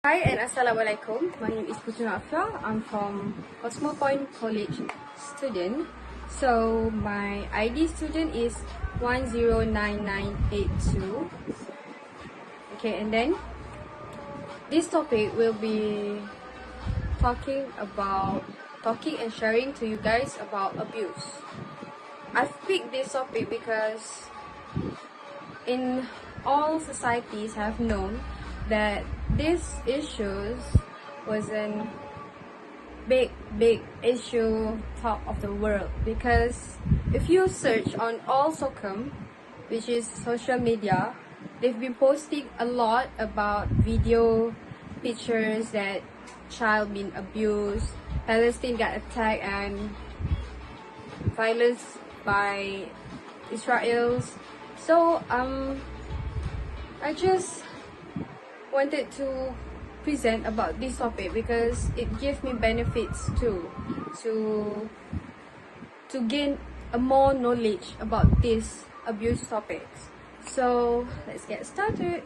Hi and Assalamualaikum. My name is MPU2421. I'm from Cosmo Point College student. So my ID student is 109982. Okay, and then this topic will be talking and sharing to you guys about abuse. I've picked this topic because in all societies have known that these issues was a big issue top of the world, because if you search on all SOCM, which is social media, they've been posting a lot about video pictures that child being abused, Palestine got attacked and violence by Israel. So I just wanted to present about this topic because it gives me benefits too, to gain a more knowledge about these abuse topics. So let's get started.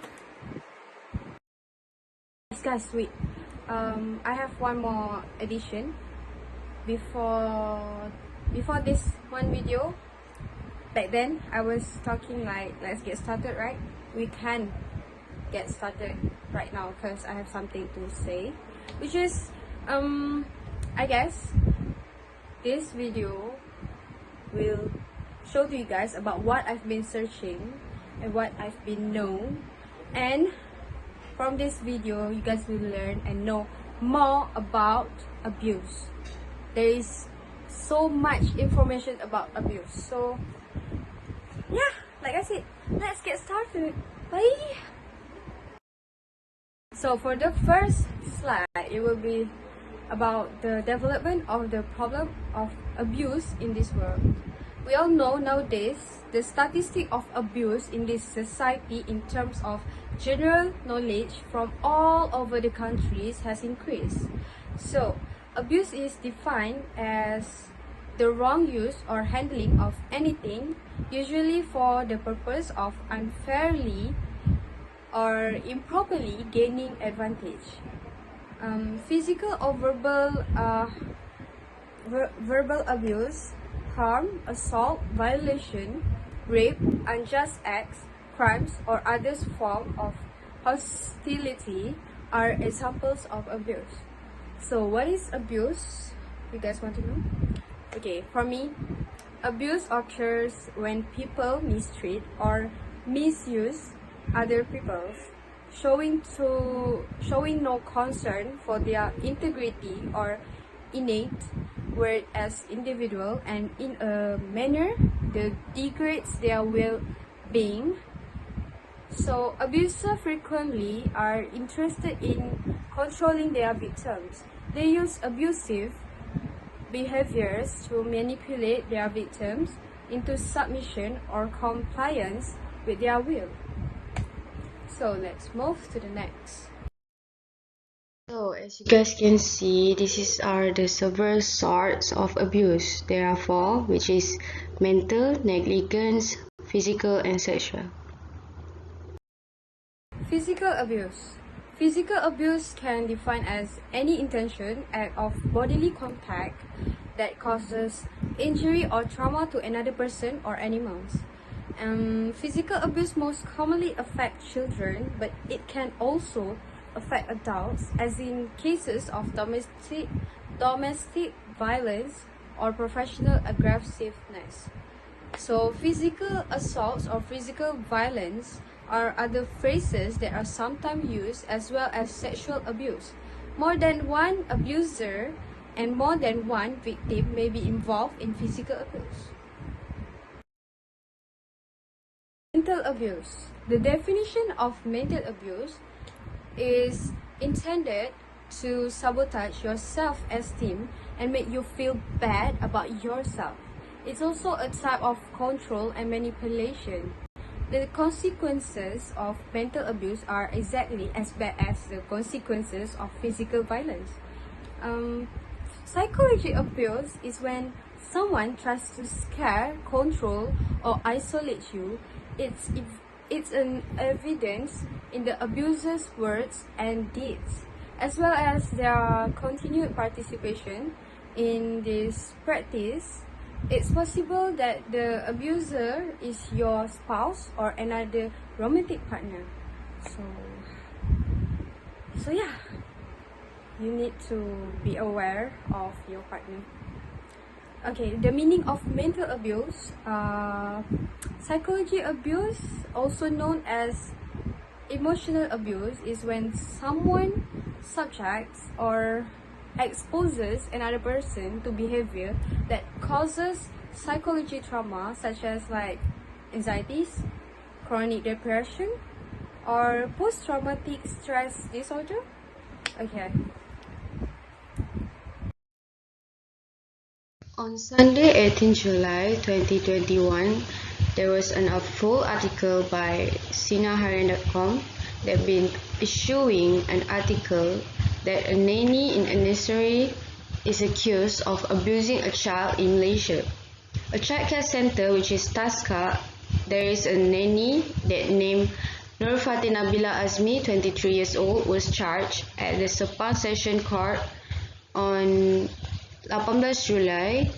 Yes guys, wait, I have one more addition before this one video. Back then I was talking like let's get started, right? We can get started right now because I have something to say, which is I guess this video will show to you guys about what I've been searching and what I've been known, and from this video you guys will learn and know more about abuse. There is so much information about abuse, so yeah, like I said, let's get started. Bye. So for the first slide, it will be about the development of the problem of abuse in this world. We all know nowadays the statistic of abuse in this society in terms of general knowledge from all over the countries has increased. So abuse is defined as the wrong use or handling of anything, usually for the purpose of unfairly or improperly gaining advantage. Physical or verbal abuse, harm, assault, violation, rape, unjust acts, crimes, or other form of hostility are examples of abuse. So what is abuse? You guys want to know? Okay, for me, abuse occurs when people mistreat or misuse other people, showing no concern for their integrity or innate worth as individual, and in a manner that degrades their well-being. So abusers frequently are interested in controlling their victims. They use abusive behaviors to manipulate their victims into submission or compliance with their will. So let's move to the next. So as you guys can see, are the several sorts of abuse. There are four, which is mental, negligence, physical, and sexual. Physical abuse. Physical abuse can be defined as any intention act of bodily contact that causes injury or trauma to another person or animals. Physical abuse most commonly affects children, but it can also affect adults, as in cases of domestic violence or professional aggressiveness. So physical assaults or physical violence are other phrases that are sometimes used, as well as sexual abuse. More than one abuser and more than one victim may be involved in physical abuse. Mental abuse. The definition of mental abuse is intended to sabotage your self-esteem and make you feel bad about yourself. It's also a type of control and manipulation. The consequences of mental abuse are exactly as bad as the consequences of physical violence. Psychological abuse is when someone tries to scare, control, or isolate you. It's it's an evidence in the abuser's words and deeds, as well as their continued participation in this practice. It's possible that the abuser is your spouse or another romantic partner. So yeah, you need to be aware of your partner. Okay, the meaning of mental abuse. Psychology abuse, also known as emotional abuse, is when someone subjects or exposes another person to behavior that causes psychology trauma, such as like anxieties, chronic depression, or post-traumatic stress disorder. Okay. On Sunday, 18 July 2021, there was a full article by sinaharian.com that been issuing an article that a nanny in a nursery is accused of abusing a child in Malaysia. A childcare center, which is Taska, there is a nanny that named Nur Fatina Nabila Azmi, 23 years old, was charged at the Sepang Session Court on 18 July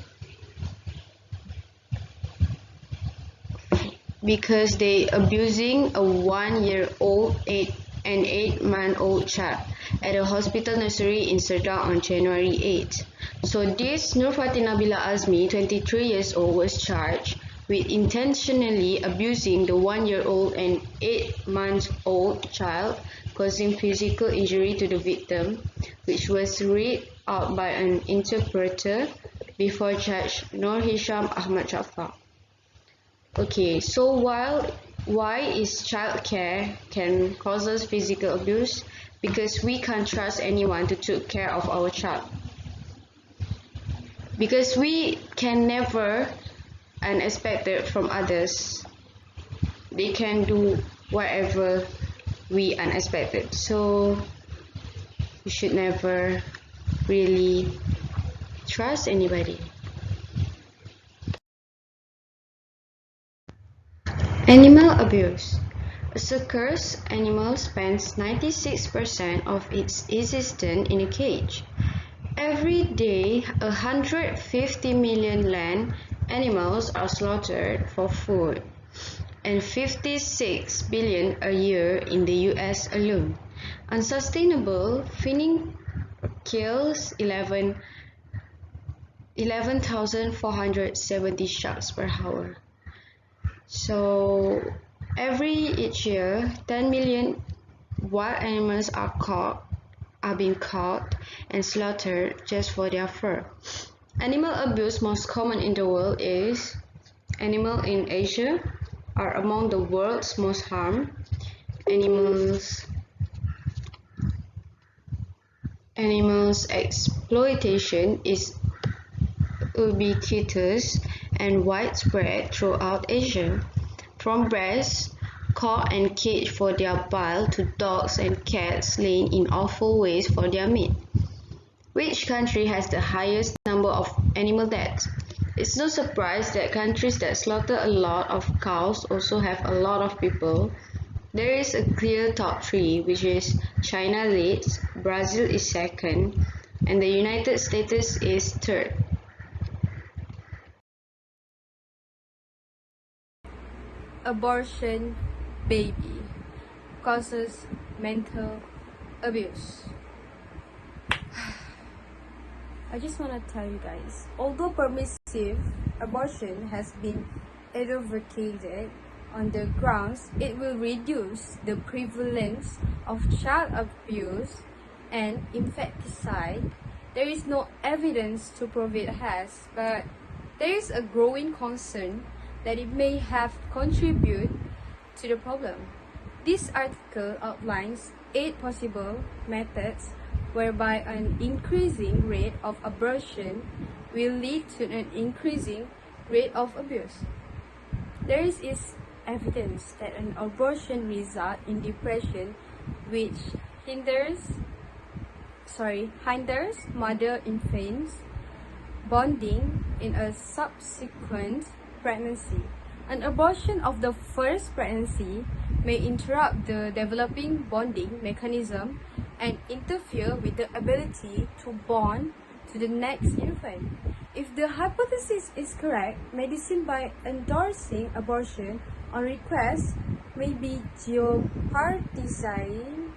because they abusing a 1-year-old and 8-month-old child at a hospital nursery in Serdang on January 8. So this Nur Fatina Nabila Azmi, 23 years old, was charged with intentionally abusing the 1-year-old and 8-month-old child, causing physical injury to the victim, which was read out by an interpreter before Judge Nur Hisham Ahmad Jaafar. Okay, so why is childcare can causes physical abuse? Because we can't trust anyone to take care of our child. Because we can never expect it from others. They can do whatever we unexpected. So we should never really trust anybody. Animal abuse. A circus animal spends 96% of its existence in a cage. Every day, 150 million land animals are slaughtered for food, and 56 billion a year in the US alone. Unsustainable finning kills 11,470 sharks per hour. So each year, 10 million wild animals are being caught and slaughtered just for their fur. Animal abuse most common in the world is animals in Asia are among the world's most harmed. Animals exploitation is ubiquitous and widespread throughout Asia, from bears caught and caged for their bile to dogs and cats slain in awful ways for their meat. Which country has the highest number of animal deaths? It's no surprise that countries that slaughter a lot of cows also have a lot of people. There is a clear top 3, which is China leads, Brazil is second, and the United States is third. Abortion baby causes mental abuse. I just want to tell you guys, although permissive abortion has been advocated on the grounds it will reduce the prevalence of child abuse and infanticide, there is no evidence to prove it has, but there is a growing concern that it may have contributed to the problem. This article outlines 8 possible methods whereby an increasing rate of abortion will lead to an increasing rate of abuse. There is evidence that an abortion results in depression, which hinders mother-infant bonding in a subsequent pregnancy. An abortion of the first pregnancy may interrupt the developing bonding mechanism and interfere with the ability to bond to the next infant. If the hypothesis is correct, medicine by endorsing abortion on request may be jeopardizing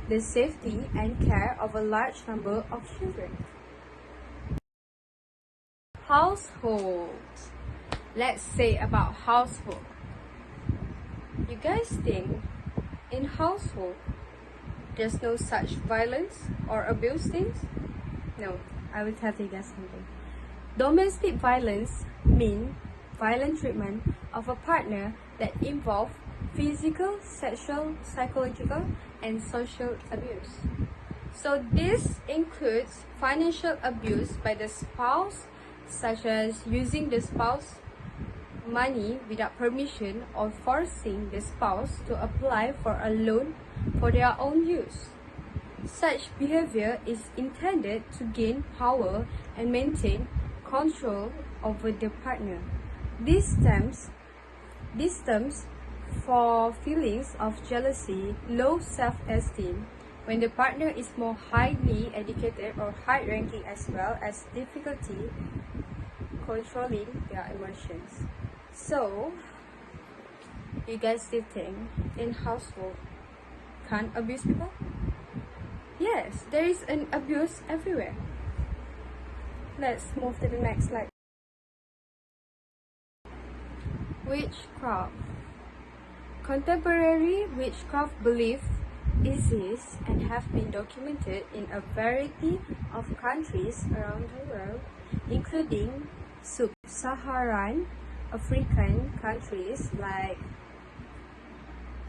the safety and care of a large number of children. Households. Let's say about household. You guys think in household there's no such violence or abuse things? No, I will tell you guys something. Domestic violence means violent treatment of a partner that involves physical, sexual, psychological, and social abuse. So this includes financial abuse by the spouse, such as using the spouse money without permission or forcing the spouse to apply for a loan for their own use. Such behavior is intended to gain power and maintain control over the partner. This stems for feelings of jealousy, low self-esteem, when the partner is more highly educated or high-ranking, as well as difficulty controlling their emotions. So, you guys still think in household can't abuse people? Yes, there is an abuse everywhere. Let's move to the next slide. Witchcraft. Contemporary witchcraft beliefs exist and have been documented in a variety of countries around the world, including sub-Saharan African countries like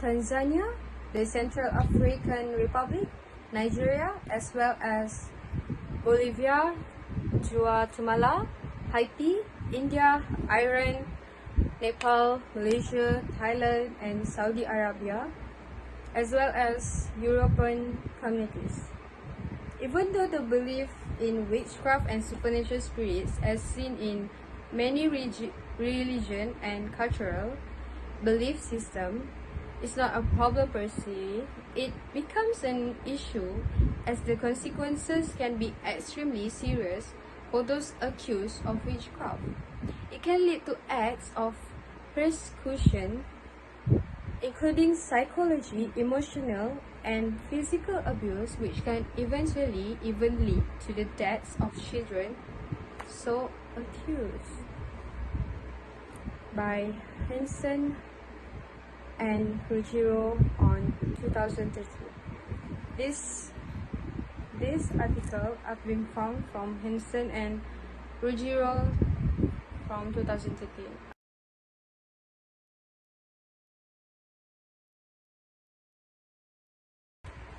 Tanzania, the Central African Republic, Nigeria, as well as Bolivia, Guatemala, Haiti, India, Iran, Nepal, Malaysia, Thailand, and Saudi Arabia, as well as European communities. Even though the belief in witchcraft and supernatural spirits, as seen in many religion and cultural belief system, is not a problem per se, it becomes an issue as the consequences can be extremely serious for those accused of witchcraft. It can lead to acts of persecution, including psychology, emotional, and physical abuse, which can eventually even lead to the deaths of children so accused. By Henson and Ruggiero on 2013. This article have been found from Henson and Ruggiero from 2013.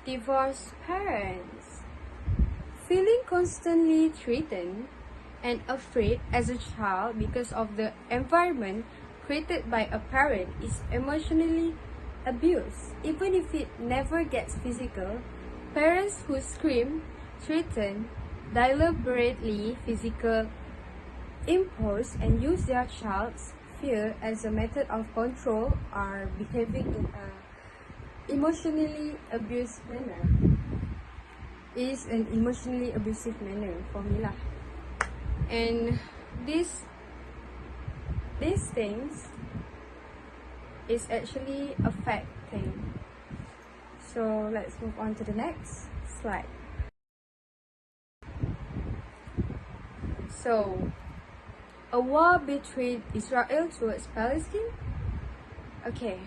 Divorced parents. Feeling constantly threatened and afraid as a child because of the environment created by a parent is emotionally abuse. Even if it never gets physical, parents who scream, threaten, deliberately physical impose and use their child's fear as a method of control are behaving in a emotionally abusive manner. It is an emotionally abusive manner for me lah. And these things is actually a fact thing. So let's move on to the next slide. So, a war between Israel towards Palestine? Okay,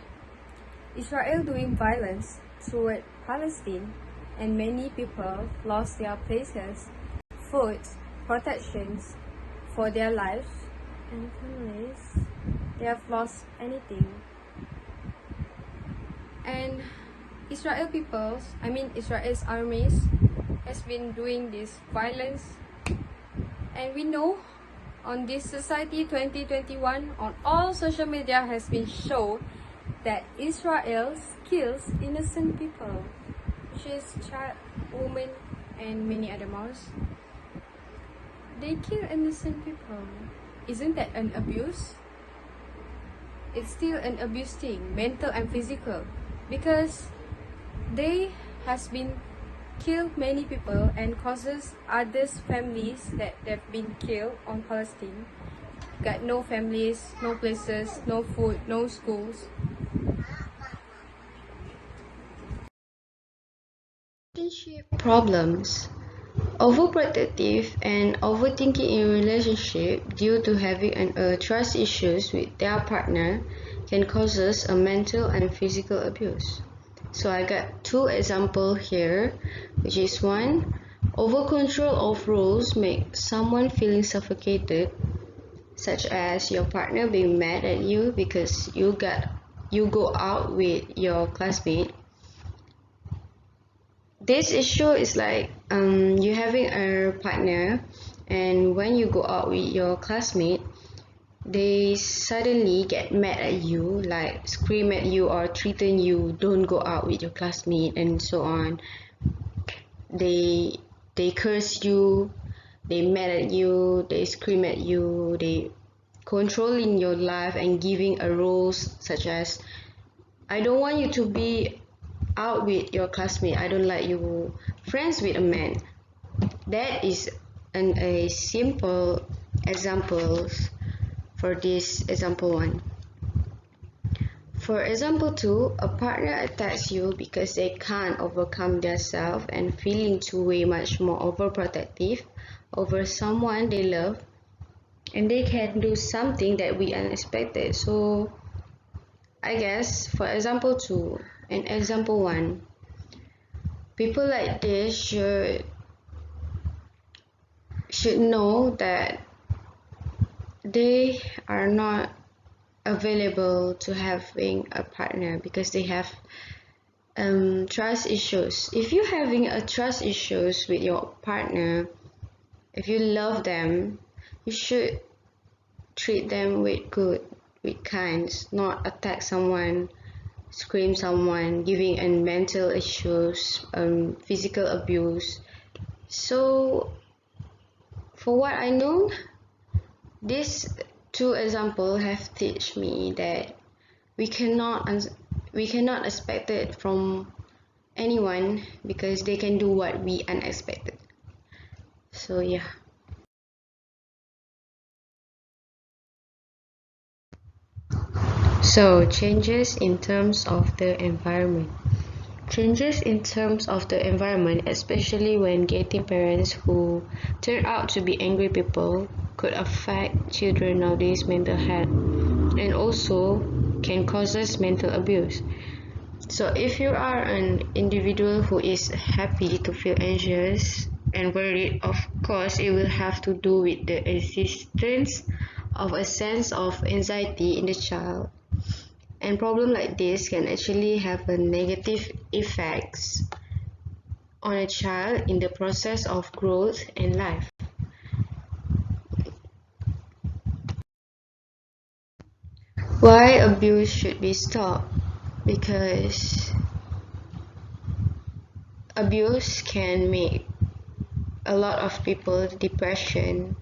Israel doing violence toward Palestine, and many people lost their places, food, protections for their lives and families. They have lost anything. And Israel's armies has been doing this violence, and we know on this Society 2021 on all social media has been shown that Israel kills innocent people, which is child, women, and many other more. They kill innocent people. isn't that an abuse? It's still an abuse thing, mental and physical, because they has been killed many people and causes others families that they've been killed on Palestine got no families, no places, no food, no schools. Relationship problems. Overprotective and overthinking in relationship due to having a trust issues with their partner can causes a mental and physical abuse. So I got two examples here, which is one, over control of rules make someone feeling suffocated, such as your partner being mad at you because you go out with your classmate. This issue is like you having a partner, and when you go out with your classmate, they suddenly get mad at you, like scream at you or threaten you, don't go out with your classmate and so on. They curse you, they mad at you, they scream at you, they controlling your life and giving a rules such as, I don't want you to be out with your classmate, I don't like you friends with a man. That is a simple example for this example one. For example two, a partner attacks you because they can't overcome themselves and feeling too way much more overprotective over someone they love, and they can do something that we unexpected. So I guess for example two and example one, people like this should know that they are not available to having a partner because they have trust issues. If you're having a trust issues with your partner, if you love them, you should treat them with good, with kinds, not attack someone, scream someone, giving and mental issues, physical abuse. So for what I know, these two examples have teach me that we cannot expect it from anyone because they can do what we unexpected. So yeah. So changes in terms of the environment. Changes in terms of the environment, especially when getting parents who turn out to be angry people, could affect children nowadays mental health and also can causes mental abuse. So if you are an individual who is happy to feel anxious and worried, of course it will have to do with the existence of a sense of anxiety in the child. And problem like this can actually have a negative effects on a child in the process of growth and life. Why abuse should be stopped? Because abuse can make a lot of people depression,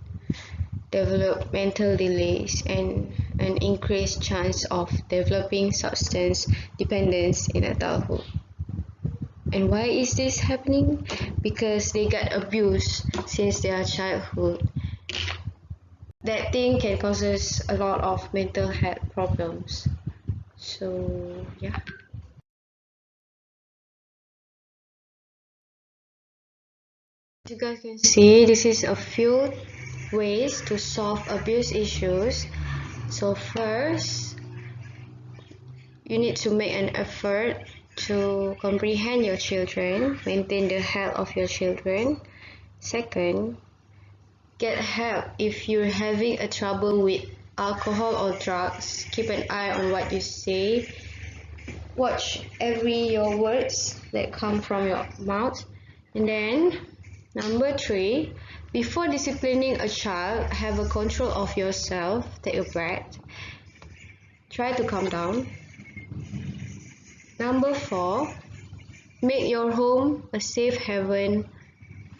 develop mental delays, and an increased chance of developing substance dependence in adulthood. And why is this happening? Because they got abused since their childhood. That thing can causes a lot of mental health problems. So yeah. As you guys can see, this is a few ways to solve abuse issues. So first, you need to make an effort to comprehend your children, maintain the health of your children. Second, get help if you're having a trouble with alcohol or drugs. Keep an eye on what you say. Watch every your words that come from your mouth. And then number three, before disciplining a child, have a control of yourself. Take a breath. Try to calm down. Number four, make your home a safe haven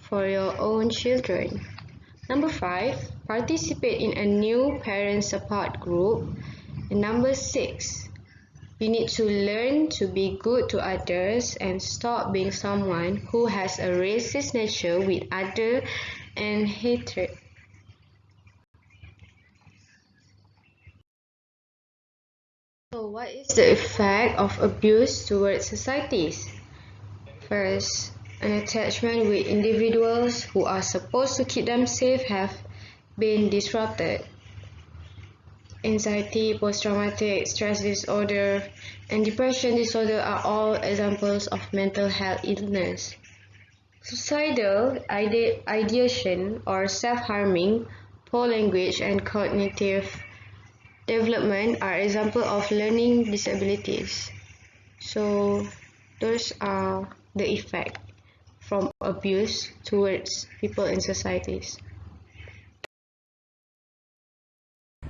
for your own children. Number 5, participate in a new parent support group. And number 6, we need to learn to be good to others and stop being someone who has a racist nature with others and hatred. So what is the effect of abuse towards societies? First, an attachment with individuals who are supposed to keep them safe have been disrupted. Anxiety, post-traumatic stress disorder, and depression disorder are all examples of mental health illness. Suicidal ideation or self-harming, poor language, and cognitive development are examples of learning disabilities. So those are the effect from abuse towards people in societies.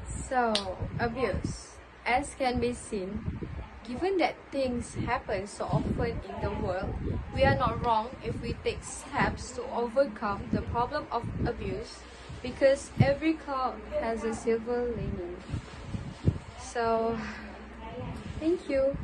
So, abuse. As can be seen, given that things happen so often in the world, we are not wrong if we take steps to overcome the problem of abuse because every cloud has a silver lining. So, thank you.